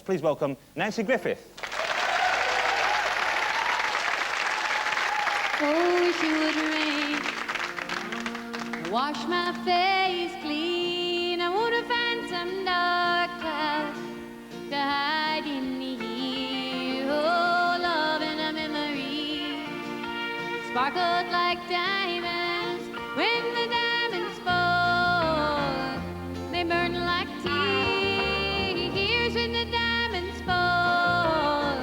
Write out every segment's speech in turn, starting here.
Please welcome Nannci Griffth. Oh, wish it would rain, wash my face clean. I wanna find some dark clouds to hide in here. Oh, love and a memory sparkled like diamonds. When the diamonds fall, they burn like tears. When the diamonds fall,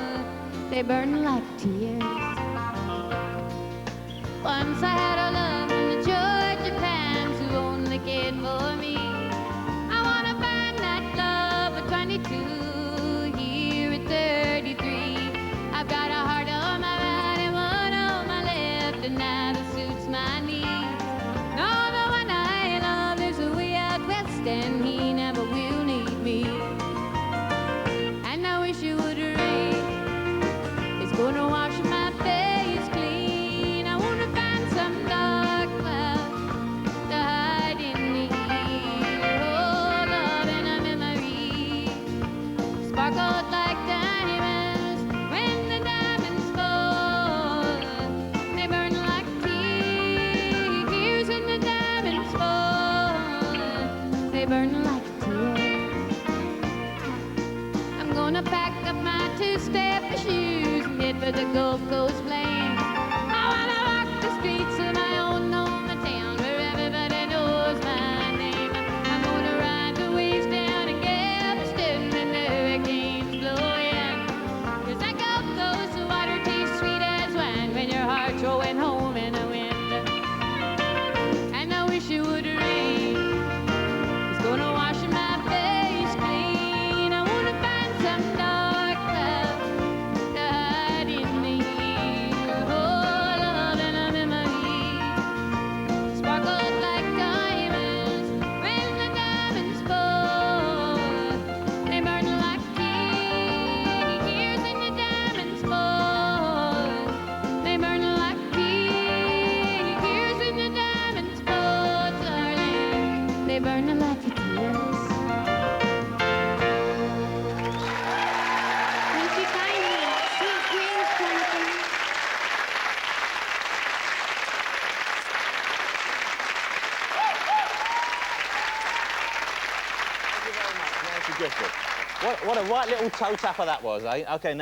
they burn like tears. Once I had a love from the Georgia pines who only cared for me. I wanna find that love at 22, here at 33. I've got a heart on my right and one on my left, and neither suits my needs. No, the one I love lives away out west, and he never will need me. And I wish it would rain. It's gonna wash my face clean. Sparkled like diamonds. When the diamonds fall, they burn like tears. When the diamonds fall, they burn like tears. I'm gonna pack up my two-step shoes and head for the Gulf Coast Plain. I wanna walk the streets of my own hometown where everybody knows my name. I'm gonna ride the waves down in Galveston when the hurricanes blow in. 'Cause that Gulf Coast water tastes sweet as wine when your heart's rolling home in the wind. And I wish it would rain. It's gonna wash my face clean. I wanna find some dark clouds to hide in here. Oh, love and a memory sparkled like diamonds. When the diamonds fall, they burn like tears. When the diamonds fall, they burn like tears. When the diamonds fall, darling, they burn like tears. Thank you kindly. Sweet dreams, Jonathan. Thank you very much, Nannci Griffth. What a right little toe tapper that was, eh? Okay.